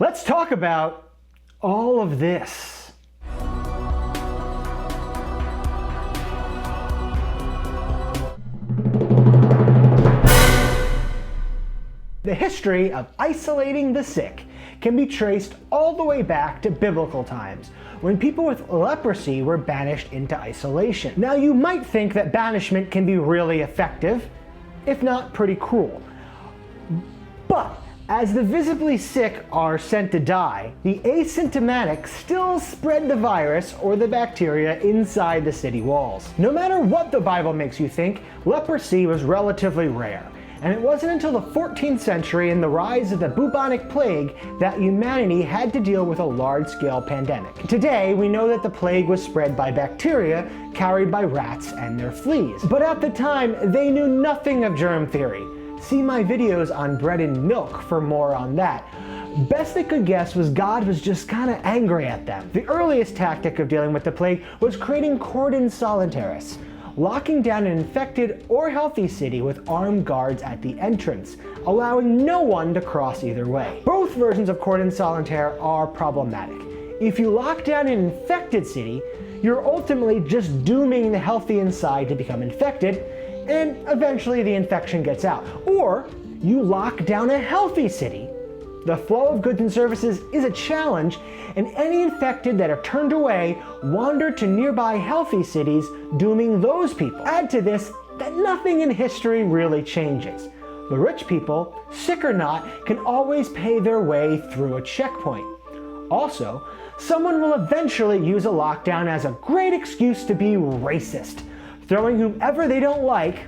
Let's talk about all of this. The history of isolating the sick can be traced all the way back to biblical times, when people with leprosy were banished into isolation. Now, you might think that banishment can be really effective, if not pretty cruel. But as the visibly sick are sent to die, the asymptomatic still spread the virus or the bacteria inside the city walls. No matter what the Bible makes you think, leprosy was relatively rare. And it wasn't until the 14th century and the rise of the Bubonic Plague that humanity had to deal with a large-scale pandemic. Today, we know that the plague was spread by bacteria carried by rats and their fleas. But at the time, they knew nothing of germ theory. See my videos on bread and milk for more on that. Best they could guess was God was just kind of angry at them. The earliest tactic of dealing with the plague was creating cordon solitaires, locking down an infected or healthy city with armed guards at the entrance, allowing no one to cross either way. Both versions of cordon solitaire are problematic. If you lock down an infected city, you're ultimately just dooming the healthy inside to become infected, and eventually the infection gets out. Or you lock down a healthy city. The flow of goods and services is a challenge, and any infected that are turned away wander to nearby healthy cities, dooming those people. Add to this that nothing in history really changes. The rich people, sick or not, can always pay their way through a checkpoint. Also, someone will eventually use a lockdown as a great excuse to be racist, throwing whomever they don't like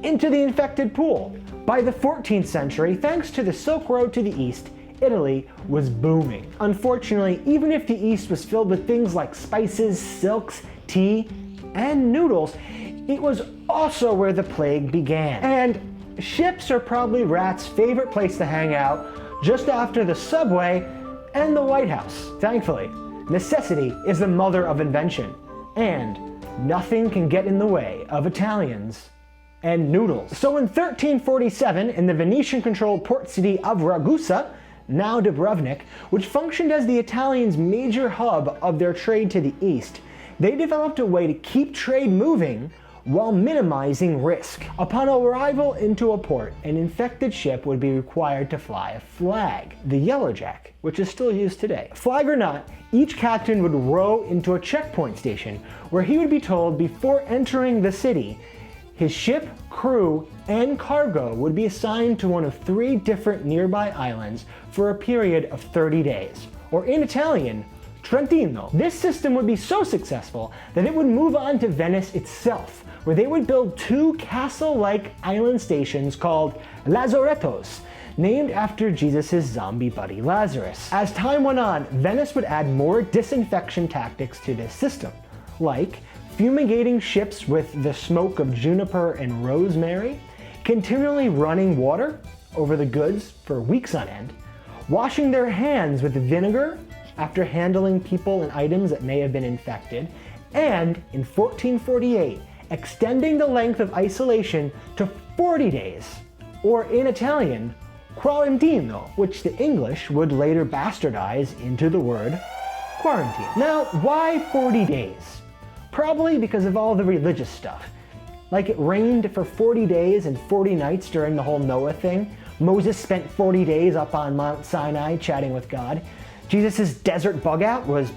into the infected pool. By the 14th century, thanks to the Silk Road to the east, Italy was booming. Unfortunately, even if the east was filled with things like spices, silks, tea, and noodles, it was also where the plague began. And ships are probably rats' favorite place to hang out, just after the subway and the White House. Thankfully, necessity is the mother of invention, and nothing can get in the way of Italians and noodles. So in 1347, in the Venetian-controlled port city of Ragusa, now Dubrovnik, which functioned as the Italians' major hub of their trade to the east, they developed a way to keep trade moving while minimizing risk. Upon arrival into a port, an infected ship would be required to fly a flag, the Yellowjack, which is still used today. Flag or not, each captain would row into a checkpoint station where he would be told before entering the city his ship, crew, and cargo would be assigned to one of 3 different nearby islands for a period of 30 days, or in Italian, Trentino. This system would be so successful that it would move on to Venice itself, where they would build 2 castle-like island stations called lazarettos, named after Jesus' zombie buddy Lazarus. As time went on, Venice would add more disinfection tactics to this system, like fumigating ships with the smoke of juniper and rosemary, continually running water over the goods for weeks on end, washing their hands with vinegar after handling people and items that may have been infected, and in 1448, extending the length of isolation to 40 days, or in Italian, quarantino, which the English would later bastardize into the word quarantine. Now, why 40 days? Probably because of all the religious stuff. Like it rained for 40 days and 40 nights during the whole Noah thing. Moses spent 40 days up on Mount Sinai chatting with God. Jesus' desert bug out was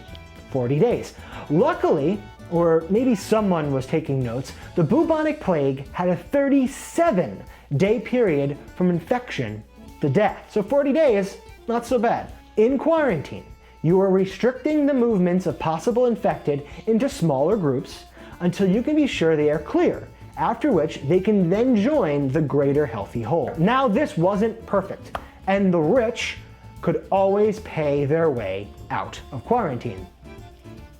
40 days. Luckily, or maybe someone was taking notes, the bubonic plague had a 37-day period from infection to death. So 40 days, not so bad. In quarantine, you are restricting the movements of possible infected into smaller groups until you can be sure they are clear, after which they can then join the greater healthy whole. Now, this wasn't perfect, and the rich could always pay their way out of quarantine.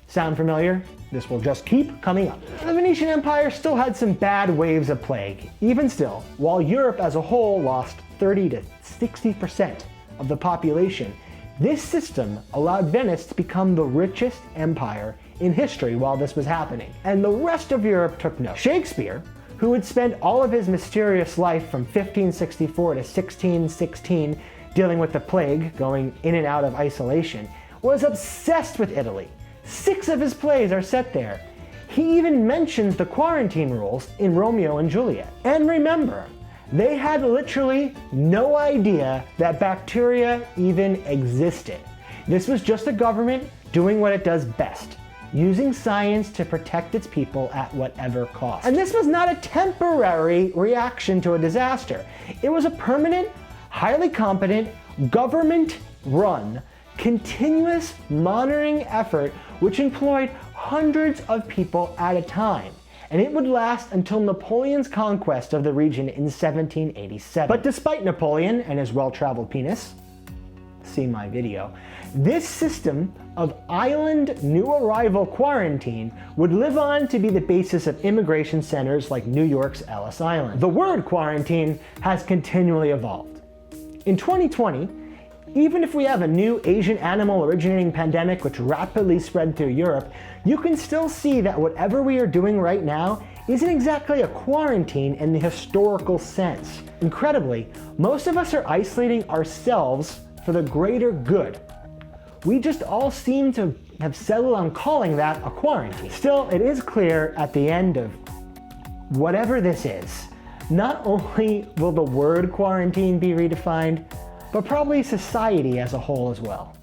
Sound familiar? This will just keep coming up. The Venetian Empire still had some bad waves of plague. Even still, while Europe as a whole lost 30 to 60% of the population, this system allowed Venice to become the richest empire in history while this was happening, and the rest of Europe took note. Shakespeare, who would spend all of his mysterious life from 1564 to 1616 dealing with the plague, going in and out of isolation, was obsessed with Italy. 6 of his plays are set there. He even mentions the quarantine rules in Romeo and Juliet. And remember, they had literally no idea that bacteria even existed. This was just a government doing what it does best, using science to protect its people at whatever cost. And this was not a temporary reaction to a disaster. It was a permanent, highly competent, government-run, continuous monitoring effort which employed hundreds of people at a time. And it would last until Napoleon's conquest of the region in 1787. But despite Napoleon and his well-traveled penis, see my video, this system of island new arrival quarantine would live on to be the basis of immigration centers like New York's Ellis Island. The word quarantine has continually evolved. In 2020, even if we have a new Asian animal originating pandemic which rapidly spread through Europe, you can still see that whatever we are doing right now isn't exactly a quarantine in the historical sense. Incredibly, most of us are isolating ourselves for the greater good. We just all seem to have settled on calling that a quarantine. Still, it is clear at the end of whatever this is, not only will the word quarantine be redefined, but probably society as a whole as well.